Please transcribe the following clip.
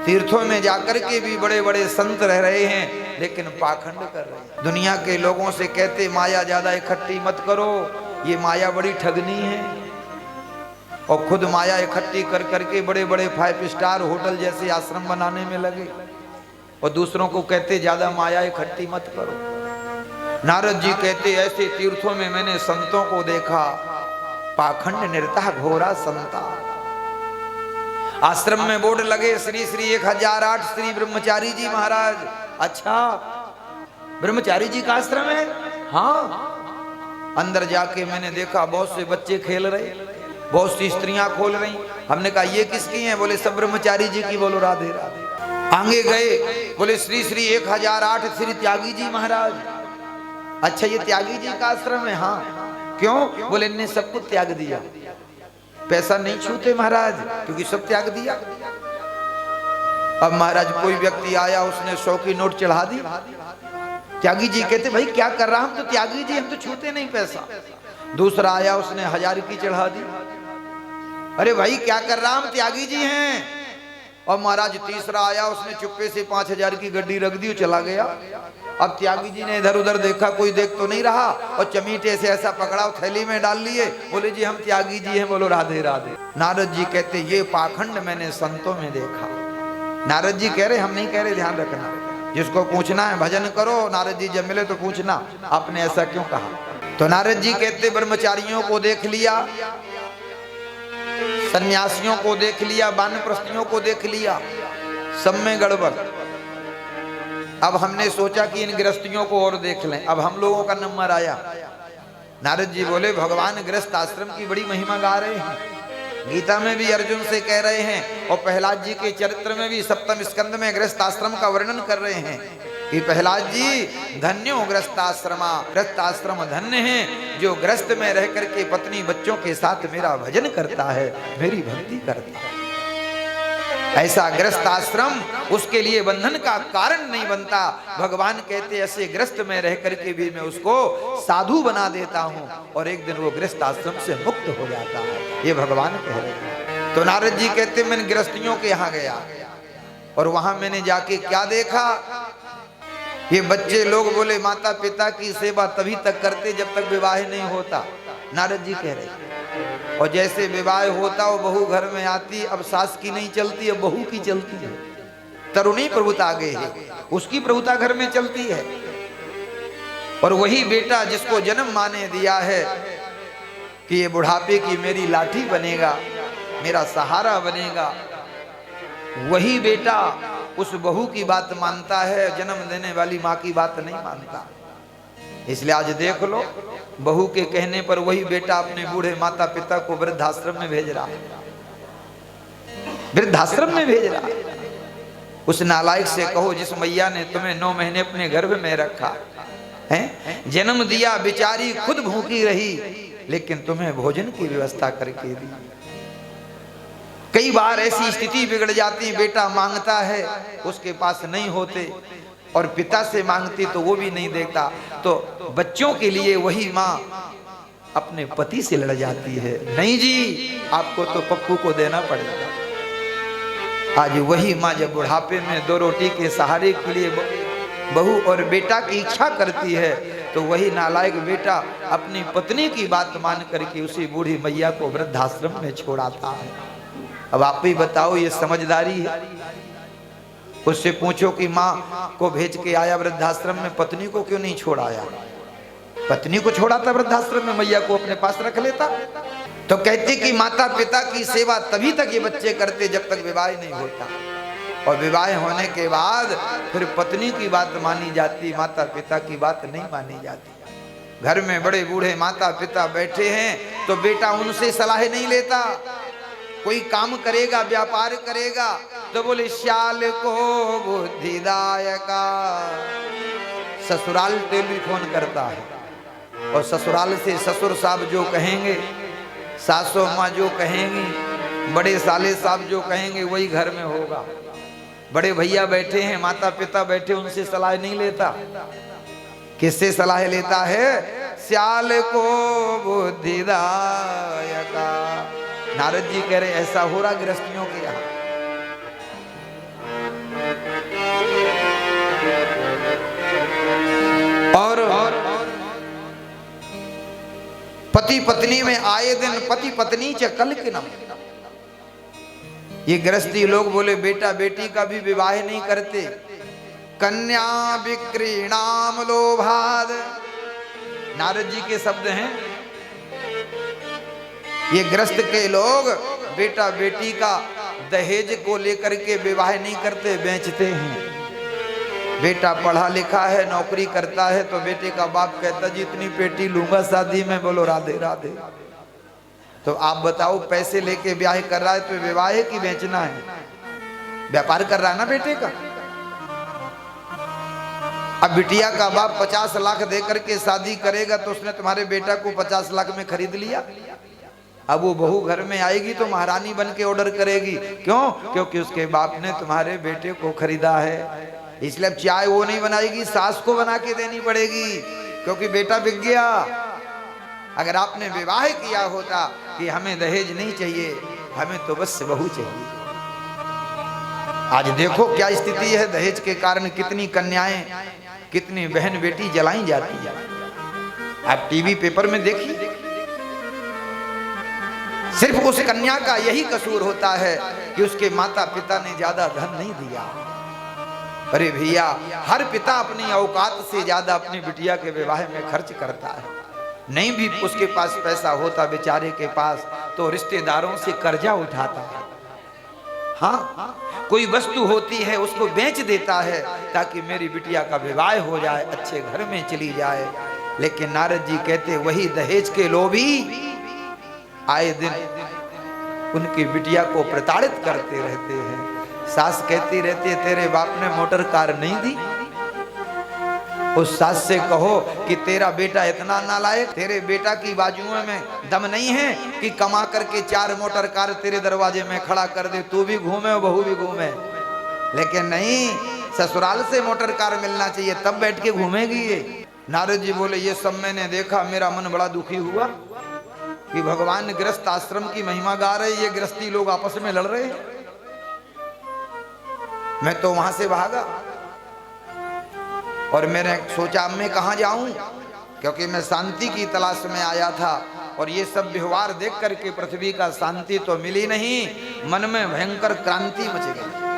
तीर्थों में जाकर के भी बड़े बड़े संत रह रहे हैं, लेकिन पाखंड कर रहे हैं। दुनिया के लोगों से कहते माया ज्यादा इकट्ठी मत करो, ये माया बड़ी ठगनी है, और खुद माया इकट्ठी कर करके बड़े बड़े 5 स्टार होटल जैसे आश्रम बनाने में लगे, और दूसरों को कहते ज्यादा माया इकट्ठी मत करो। नारद जी कहते ऐसे तीर्थों में मैंने संतों को देखा, पाखंड निरता घोरा संता। आश्रम में बोर्ड लगे श्री श्री 1008 श्री ब्रह्मचारी जी महाराज। अच्छा, ब्रह्मचारी जी का आश्रम है? हाँ। अंदर जाके मैंने देखा बहुत से बच्चे खेल रहे, बहुत सी स्त्रियां खोल रही। हमने कहा ये किसकी हैं? बोले सब ब्रह्मचारी जी की। बोलो राधे राधे। आगे गए, बोले श्री श्री 1008 श्री त्यागी जी महाराज। अच्छा, ये त्यागी जी का आश्रम है? हाँ। क्यों? बोले इनने सब कुछ त्याग दिया, पैसा नहीं छूते महाराज, क्योंकि सब त्याग दिया। अब महाराज कोई व्यक्ति आया, उसने 100 की नोट चढ़ा दी। त्यागी जी कहते भाई क्या कर रहा, हम तो त्यागी जी, हम तो छूते नहीं पैसा। दूसरा आया, उसने 1000 की चढ़ा दी। अरे भाई क्या कर रहा, हम त्यागी जी हैं। और महाराज तीसरा आया, उसने चुप्पे से 5000 की गड्डी रख दी, चला गया। अब त्यागी जी ने इधर उधर देखा, कोई देख तो नहीं रहा, और चमीटे से ऐसा पकड़ा, थैली में डाल लिए, बोले जी हम त्यागी जी हैं। बोलो राधे राधे। नारद जी कहते ये पाखंड मैंने संतों में देखा। नारद जी कह रहे, हम नहीं कह रहे, ध्यान रखना, जिसको पूछना है भजन करो, नारद जी जब मिले तो पूछना आपने ऐसा क्यों कहा। तो नारद जी कहते ब्रह्मचारियों को देख लिया, सन्यासियों को देख लिया, वानप्रस्थियों को देख लिया, सब में गड़बड़। अब हमने सोचा कि इन गृहस्थियों को और देख लें, अब हम लोगों का नंबर आया। नारद जी बोले भगवान गृहस्थ आश्रम की बड़ी महिमा गा रहे हैं, गीता में भी अर्जुन से कह रहे हैं, और प्रहलाद जी के चरित्र में भी 7वें स्कंद में गृहस्थ आश्रम का वर्णन कर रहे हैं कि प्रहलाद जी धन्यो गृहस्थ आश्रमा, गृहस्थ आश्रम धन्य है जो गृहस्थ में रह करके पत्नी बच्चों के साथ मेरा भजन करता है, मेरी भक्ति करता है। ऐसा गृहस्थ आश्रम उसके लिए बंधन का कारण नहीं बनता। भगवान कहते ऐसे गृहस्थ में रह करके भी मैं उसको साधु बना देता हूँ, और एक दिन वो गृहस्थ आश्रम से मुक्त हो जाता है, ये भगवान कह रहे हैं। तो नारद जी कहते मैंने गृहस्थियों के यहाँ गया, और वहां मैंने जाके क्या देखा, ये बच्चे लोग बोले माता पिता की सेवा तभी तक करते जब तक विवाह नहीं होता। नारद जी कह रहे, और जैसे विवाह होता वो बहू घर में आती, अब सास की नहीं चलती, अब बहू की चलती है। तरुणी प्रभुता आ गई है, उसकी प्रभुता घर में चलती है। और वही बेटा जिसको जन्म माँ ने दिया है कि ये बुढ़ापे की मेरी लाठी बनेगा, मेरा सहारा बनेगा, वही बेटा उस बहू की बात मानता है, जन्म देने वाली माँ की बात नहीं मानता। इसलिए आज देख लो, बहू के कहने पर वही बेटा अपने बूढ़े माता पिता को वृद्धाश्रम में भेज रहा है, वृद्धाश्रम में भेज रहा है। उस नालायक से कहो जिस मैया ने तुम्हें 9 महीने अपने गर्भ में रखा है, जन्म दिया, बेचारी खुद भूखी रही, लेकिन तुम्हें भोजन की व्यवस्था करके दी। कई बार ऐसी स्थिति बिगड़ जाती, बेटा मांगता है, उसके पास नहीं होते, और पिता से मांगती तो वो भी नहीं देता, तो बच्चों के लिए वही माँ अपने पति से लड़ जाती है, नहीं जी आपको तो पप्पू को देना पड़ेगा। आज वही माँ जब बुढ़ापे में 2 रोटी के सहारे के लिए बहू और बेटा की इच्छा करती है, तो वही नालायक बेटा अपनी पत्नी की बात मान करके उसी बूढ़ी मैया को वृद्धाश्रम में छोड़ाता है। अब आप ही बताओ ये समझदारी है? उससे पूछो कि माँ को भेज के आया वृद्धाश्रम में, पत्नी को क्यों नहीं छोड़ाया? पत्नी को छोड़ाता वृद्धाश्रम में, मैया को अपने पास रख लेता। तो कहते कि माता पिता की सेवा तभी तक ये बच्चे करते जब तक विवाह नहीं होता, और विवाह होने के बाद फिर पत्नी की बात मानी जाती, माता पिता की बात नहीं मानी जाती। घर में बड़े बूढ़े माता पिता बैठे हैं तो बेटा उनसे सलाह नहीं लेता। कोई काम करेगा, व्यापार करेगा, तो बोले श्याल को बुद्धिदायका। ससुराल टेलीफोन करता है, और ससुराल से ससुर साहब जो कहेंगे, सासू माँ जो कहेंगी, बड़े साले साहब जो कहेंगे वही घर में होगा। बड़े भैया बैठे हैं, माता पिता बैठे, उनसे सलाह नहीं लेता। किससे सलाह लेता है? श्याल को बुद्धिदायका। नारद जी कह रहे ऐसा हो रहा गृहस्थियों के यहाँ। पति पत्नी में आए दिन पति पत्नी च कल के नम। ये गृहस्थी लोग बोले बेटा बेटी का भी विवाह नहीं करते, कन्या विक्रीणाम लोभाद, नारद जी के शब्द हैं। ये गृहस्थ के लोग बेटा बेटी का दहेज को लेकर के विवाह नहीं करते, बेचते हैं। बेटा पढ़ा लिखा है, नौकरी करता है, तो बेटे का बाप कहता जी इतनी पेटी लूंगा शादी में, बोलो राधे राधे। तो आप बताओ पैसे लेके ब्याह कर रहा है तो विवाह है कि बेचना है? व्यापार कर रहा है ना बेटे का। अब बिटिया का बाप 50 लाख दे करके शादी करेगा तो उसने तुम्हारे बेटा को 50 लाख में खरीद लिया। अब वो बहू घर में आएगी तो महारानी बन के ऑर्डर करेगी, क्यों? क्योंकि उसके बाप ने तुम्हारे बेटे को खरीदा है। इसलिए अब चाय वो नहीं बनाएगी, सास को बना के देनी पड़ेगी, क्योंकि बेटा बिक गया। अगर आपने विवाह किया होता कि हमें दहेज नहीं चाहिए, हमें तो बस बहू चाहिए। आज देखो क्या स्थिति है, दहेज के कारण कितनी कन्याएं, कितनी बहन बेटी जलाई जाती है। आप टीवी पेपर में देखिए, सिर्फ उस कन्या का यही कसूर होता है कि उसके माता पिता ने ज्यादा धन नहीं दिया। अरे भैया, हर पिता अपनी औकात से ज्यादा अपनी बिटिया के विवाह में खर्च करता है। नहीं भी उसके पास पैसा होता बेचारे के पास तो रिश्तेदारों से कर्जा उठाता है। हाँ, कोई वस्तु होती है उसको बेच देता है ताकि मेरी बिटिया का विवाह हो जाए, अच्छे घर में चली जाए। लेकिन नारद जी कहते वही दहेज के लोभी आए दिन उनकी बिटिया को प्रताड़ित करते रहते हैं। सास कहती रहती है तेरे बाप ने मोटर कार नहीं दी। उस सास से कहो कि तेरा बेटा इतना नालायक, तेरे बेटा की बाजुओं में दम नहीं है कि कमा करके 4 मोटर कार तेरे दरवाजे में खड़ा कर दे, तू भी घूमे और बहू भी घूमे। लेकिन नहीं, ससुराल से मोटर कार मिलना चाहिए तब बैठ के घूमेगी ये। नारद जी बोले ये सब मैंने देखा, मेरा मन बड़ा दुखी हुआ कि भगवान गृहस्थ आश्रम की महिमा गा रहे, ये गृहस्थी लोग आपस में लड़ रहे हैं। मैं तो वहां से भागा और मैंने सोचा मैं कहां जाऊं, क्योंकि मैं शांति की तलाश में आया था। और ये सब व्यवहार देख करके पृथ्वी का शांति तो मिली नहीं, मन में भयंकर क्रांति मच गई।